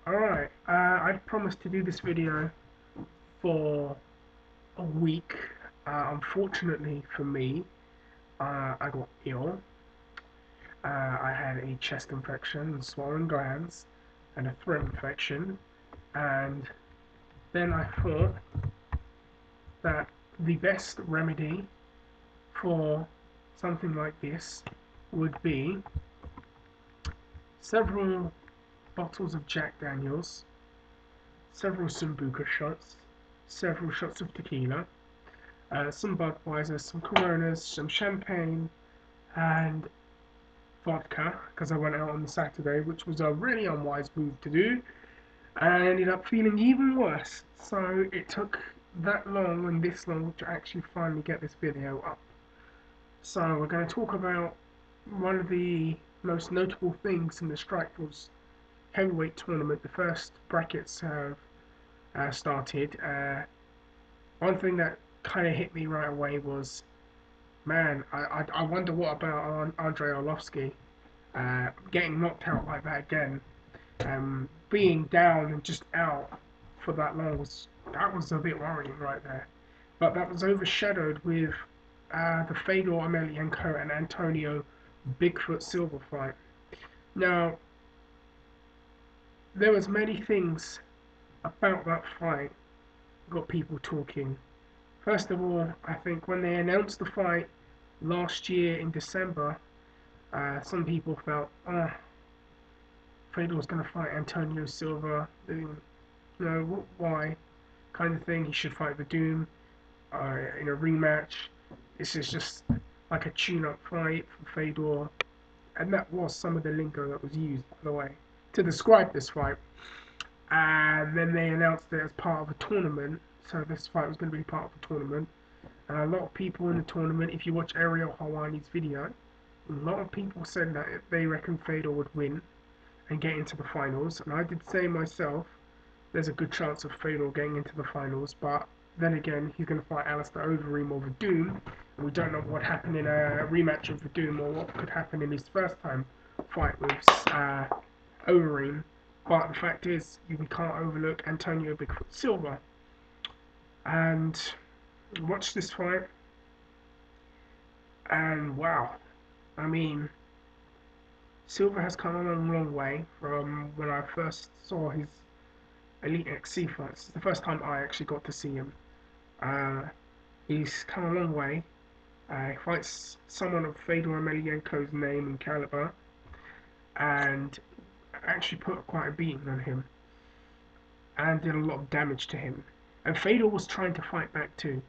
Alright, I'd promised to do this video for a week. Unfortunately for me, I got ill. I had a chest infection, swollen glands, and a throat infection. And then I thought that the best remedy for something like this would be several bottles of Jack Daniels, several Sambuca shots, several shots of tequila, some Budweiser, some Coronas, some champagne, and vodka, because I went out on the Saturday, which was a really unwise move to do, and I ended up feeling even worse. So it took that long and this long to actually finally get this video up. So we're going to talk about one of the most notable things in the Strikeforce heavyweight tournament. The first brackets have started. One thing that kind of hit me right away was, man, I wonder what about Andrei Arlovsky getting knocked out like that again. Being down and just out for that long was a bit worrying right there. But that was overshadowed with the Fedor Emelianenko and Antonio Bigfoot Silva fight. Now, there was many things about that fight got people talking. First of all, I think when they announced the fight last year in December, some people felt, oh, Fedor was going to fight Antonio Silva. You know, why? Kind of thing. He should fight the Doom in a rematch. This is just like a tune-up fight for Fedor. And that was some of the lingo that was used, by the way, to describe this fight. And then they announced it as part of a tournament. So this fight was going to be part of a tournament. And a lot of people in the tournament, if you watch Ariel Helwani's video, a lot of people said that they reckon Fedor would win and get into the finals. And I did say myself, there's a good chance of Fedor getting into the finals. But then again, he's going to fight Alistair Overeem or Doom. And we don't know what happened in a rematch of Doom or what could happen in his first time fight with Overeem. But the fact is, we can't overlook Antonio Bigfoot Silva. And watch this fight, and wow, I mean, Silva has come a long, long way from when I first saw his Elite XC fights. It's the first time I actually got to see him. Uh, he's come a long way. He fights someone of Fedor Emelianenko's name and caliber, and actually put quite a beating on him, and did a lot of damage to him. And Fedor was trying to fight back too.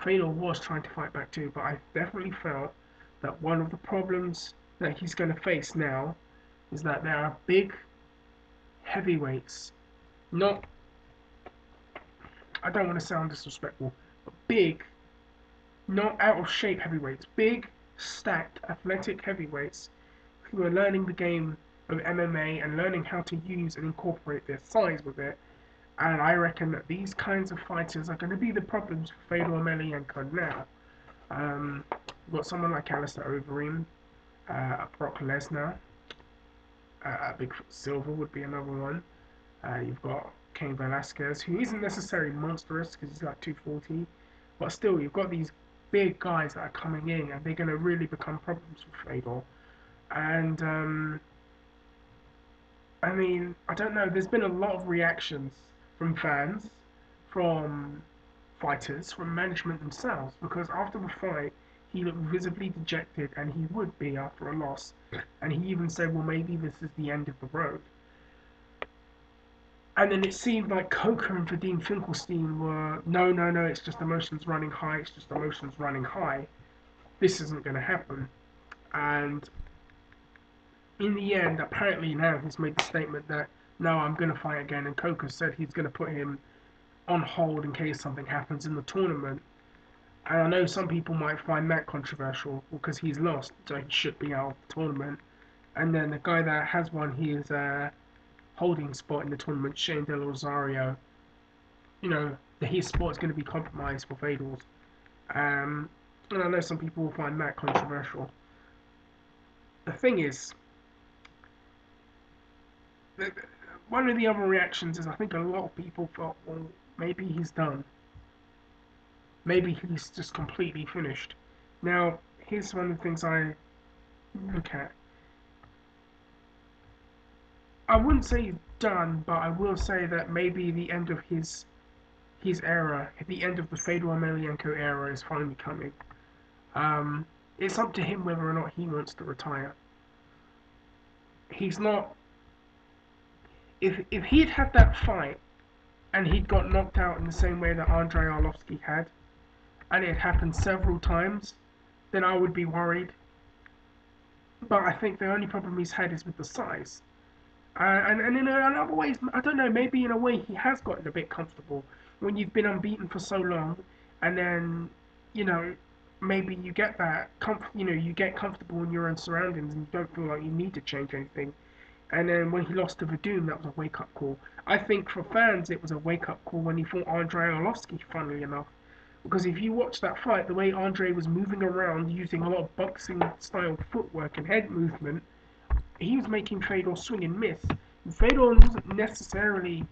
Fedor was trying to fight back too, but I definitely felt that one of the problems that he's going to face now is that there are big heavyweights, not, I don't want to sound disrespectful, but big, not out of shape heavyweights, big, stacked, athletic heavyweights who are learning the game of MMA and learning how to use and incorporate their size with it. And I reckon that these kinds of fighters are going to be the problems for Fedor Emelianenko now. You've got someone like Alistair Overeem, Brock Lesnar, Bigfoot Silva would be another one. You've got Cain Velasquez, who isn't necessarily monstrous because he's like 240, but still, you've got these big guys that are coming in, and they're going to really become problems for Fedor. And I mean, I don't know. There's been a lot of reactions from fans, from fighters, from management themselves, because after the fight, he looked visibly dejected, and he would be after a loss. And he even said, well, maybe this is the end of the road. And then it seemed like Coker and Vadim Finkelstein were, no, no, no, it's just emotions running high, it's just emotions running high. This isn't going to happen. And in the end, apparently now he's made the statement that, no, I'm going to fight again. And Coker said he's going to put him on hold in case something happens in the tournament. And I know some people might find that controversial because he's lost, so he should be out of the tournament. And then the guy that has won his holding spot in the tournament, Shane Del Rosario, you know, his spot is going to be compromised for Fedor's. And I know some people will find that controversial. The thing is, one of the other reactions is I think a lot of people thought, well, maybe he's done. Maybe he's just completely finished. Now, here's one of the things I look at. I wouldn't say he's done, but I will say that maybe the end of his era, the end of the Fedor Emelianenko era, is finally coming. Um, it's up to him whether or not he wants to retire. He's not. If he'd had that fight and he'd got knocked out in the same way that Andrei Arlovski had, and it happened several times, then I would be worried. But I think the only problem he's had is with the size. And in other ways, I don't know, maybe in a way he has gotten a bit comfortable. When you've been unbeaten for so long, and then, you know, maybe you get that, you get comfortable in your own surroundings and you don't feel like you need to change anything. And then when he lost to Verdum, that was a wake-up call. I think for fans, it was a wake-up call when he fought Andrei Arlovski, funnily enough. Because if you watch that fight, the way Andre was moving around using a lot of boxing-style footwork and head movement, he was making Fedor swing and miss. Fedor wasn't necessarily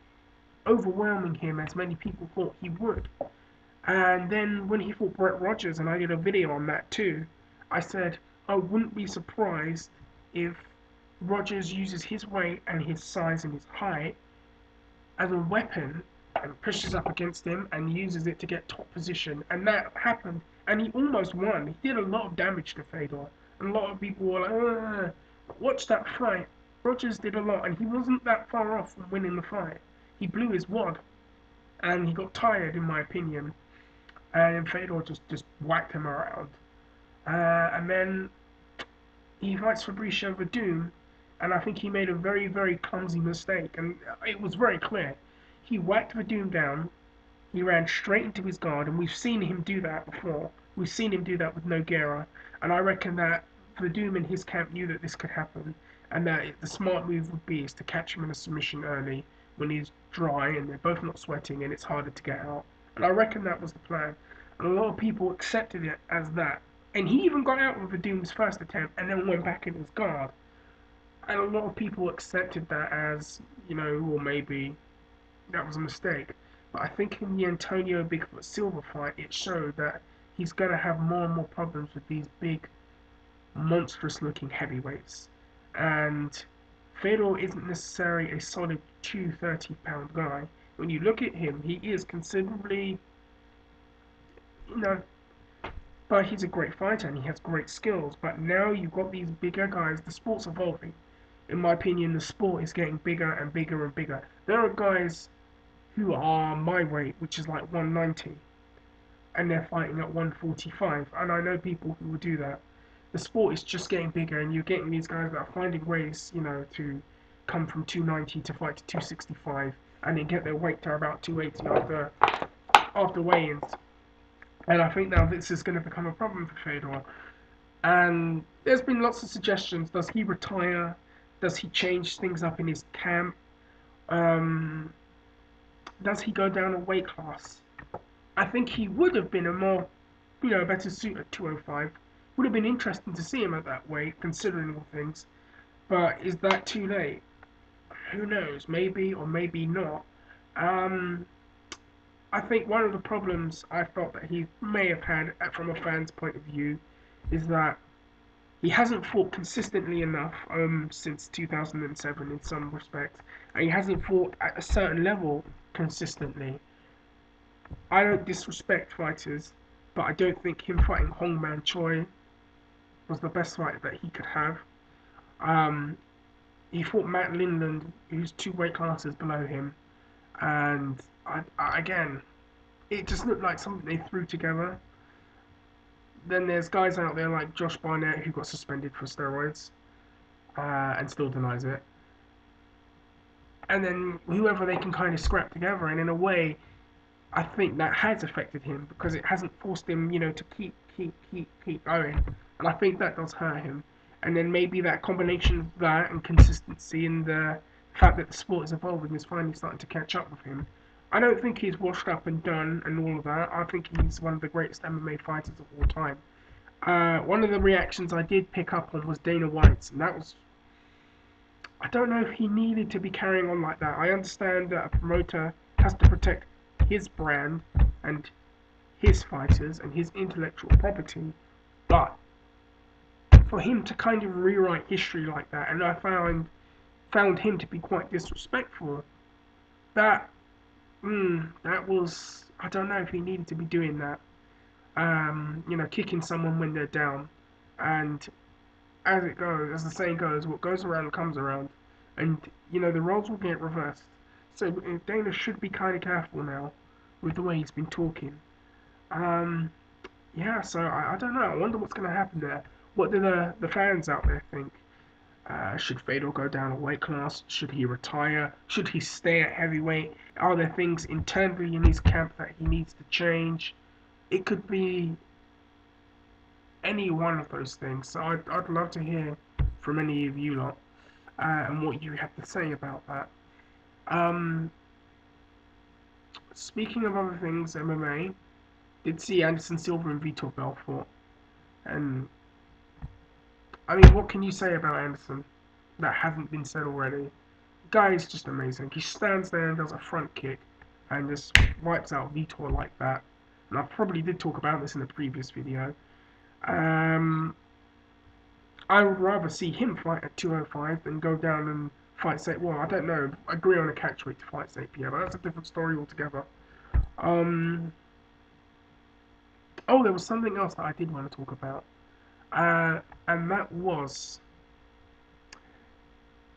overwhelming him as many people thought he would. And then when he fought Brett Rogers, and I did a video on that too, I said I wouldn't be surprised if Rogers uses his weight and his size and his height as a weapon and pushes up against him and uses it to get top position. And that happened. And he almost won. He did a lot of damage to Fedor. And a lot of people were like, ugh. Watch that fight. Rogers did a lot, and he wasn't that far off from winning the fight. He blew his wad, and he got tired, in my opinion. And Fedor just whacked him around. And then he fights Fabricio Verdum, and I think he made a very, very clumsy mistake. And it was very clear. He whacked Verdum down. He ran straight into his guard, and we've seen him do that before. We've seen him do that with Nogueira, and I reckon that Verdum and his camp knew that this could happen, and that the smart move would be is to catch him in a submission early when he's dry and they're both not sweating and it's harder to get out. And I reckon that was the plan. And a lot of people accepted it as that. And he even got out with Verdum's first attempt and then went back in his guard. And a lot of people accepted that as, or maybe that was a mistake. But I think in the Antonio Bigfoot Silva fight, it showed that he's going to have more and more problems with these big, monstrous looking heavyweights. And Fedor isn't necessarily a solid 230-pound guy. When you look at him, he is considerably, you know, but he's a great fighter and he has great skills. But now you've got these bigger guys. The sport's evolving. In my opinion, the sport is getting bigger and bigger and bigger. There are guys who are my weight, which is like 190, and they're fighting at 145. And I know people who will do that. The sport is just getting bigger, and you're getting these guys that are finding ways, to come from 290 to fight to 265, and then get their weight to about 280 after weigh-ins. And I think now this is going to become a problem for Fedor. And there's been lots of suggestions. Does he retire? Does he change things up in his camp? Does he go down a weight class? I think he would have been a more, better suit at 205. Would have been interesting to see him at that weight, considering all things. But is that too late? Who knows? Maybe or maybe not. I think one of the problems I felt that he may have had from a fan's point of view is that he hasn't fought consistently enough since 2007 in some respects, and he hasn't fought at a certain level consistently. I don't disrespect fighters, but I don't think him fighting Hong Man Choi was the best fight that he could have. He fought Matt Lindland, who's 2 weight classes below him, and again, it just looked like something they threw together. Then there's guys out there like Josh Barnett who got suspended for steroids and still denies it. And then whoever they can kind of scrap together, and in a way, I think that has affected him because it hasn't forced him, to keep going. And I think that does hurt him. And then maybe that combination of that and consistency and the fact that the sport is evolving is finally starting to catch up with him. I don't think he's washed up and done and all of that. I think he's one of the greatest MMA fighters of all time. One of the reactions I did pick up on was Dana White's, and that was I don't know if he needed to be carrying on like that. I understand that a promoter has to protect his brand and his fighters and his intellectual property, but for him to kind of rewrite history like that, and I found him to be quite disrespectful. That that was, I don't know if he needed to be doing that. Kicking someone when they're down, and as it goes, as the saying goes, what goes around comes around, and the roles will get reversed. So Dana should be kind of careful now with the way he's been talking. Um, yeah, so I don't know. I wonder what's going to happen there. What do the fans out there think? Should Fedor go down a weight class? Should he retire? Should he stay at heavyweight? Are there things internally in his camp that he needs to change? It could be any one of those things. So I'd love to hear from any of you lot and what you have to say about that. Um, Speaking of other things, MMA did see Anderson Silva and Vitor Belfort, and I mean, what can you say about Anderson that hasn't been said already? Guy is just amazing. He stands there and does a front kick and just wipes out Vitor like that. And I probably did talk about this in a previous video. I would rather see him fight at 205 than go down and fight St. Well, I don't know. Agree on a catch weight to fight St. Pierre, but that's a different story altogether. Oh, there was something else that I did want to talk about. And that was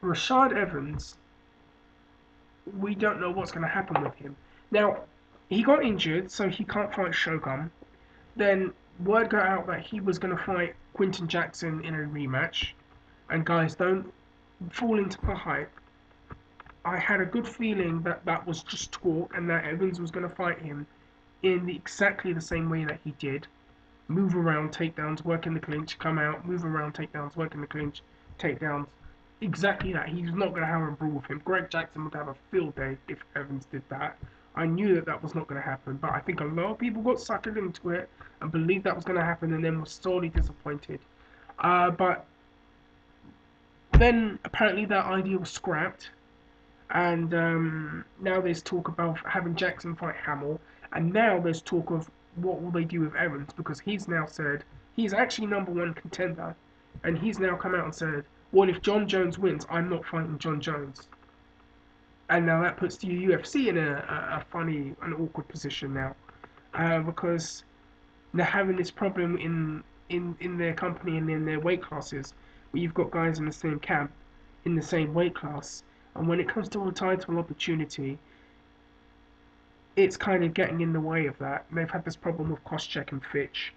Rashad Evans. We don't know what's going to happen with him. Now, he got injured, so he can't fight Shogun. Then word got out that he was going to fight Quinton Jackson in a rematch. And guys, don't fall into the hype. I had a good feeling that that was just talk and that Evans was going to fight him in exactly the same way that he did. Move around, takedowns, work in the clinch, come out, move around, takedowns, work in the clinch, takedowns. Exactly that. He's not going to have a brawl with him. Greg Jackson would have a field day if Evans did that. I knew that that was not going to happen, but I think a lot of people got suckered into it and believed that was going to happen and then were sorely disappointed. But then apparently that idea was scrapped, and now there's talk about having Jackson fight Hamill, and now there's talk of what will they do with Evans, because he's now said he's actually #1 contender, and he's now come out and said, well, if John Jones wins, I'm not fighting John Jones. And now that puts the UFC in a funny and awkward position now, because they're having this problem in their company and in their weight classes, where you've got guys in the same camp, in the same weight class, and when it comes to a title opportunity, it's kind of getting in the way of that. And they've had this problem with Koscheck and Fitch.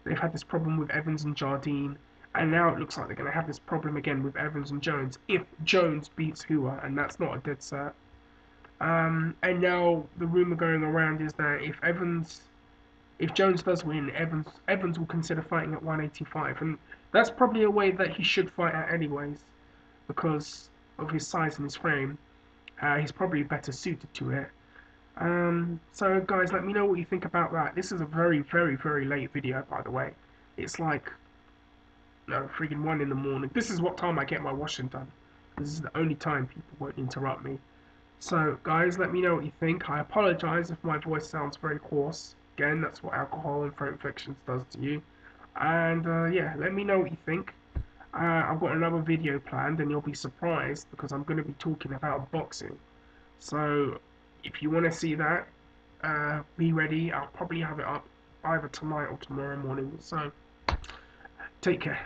They've had this problem with Evans and Jardine. And now it looks like they're going to have this problem again with Evans and Jones if Jones beats Hua, and that's not a dead cert. And now the rumor going around is that if Jones does win, Evans will consider fighting at 185, and that's probably a way that he should fight at anyways, because of his size and his frame. He's probably better suited to it. So guys, let me know what you think about that. This is a very, very, very late video, by the way. It's like, no, freaking 1 in the morning. This is what time I get my washing done. This is the only time people won't interrupt me. So, guys, let me know what you think. I apologise if my voice sounds very hoarse. Again, that's what alcohol and throat infections does to you. And, yeah, let me know what you think. I've got another video planned, and you'll be surprised, because I'm going to be talking about boxing. So, if you want to see that, be ready. I'll probably have it up either tonight or tomorrow morning. So, take care.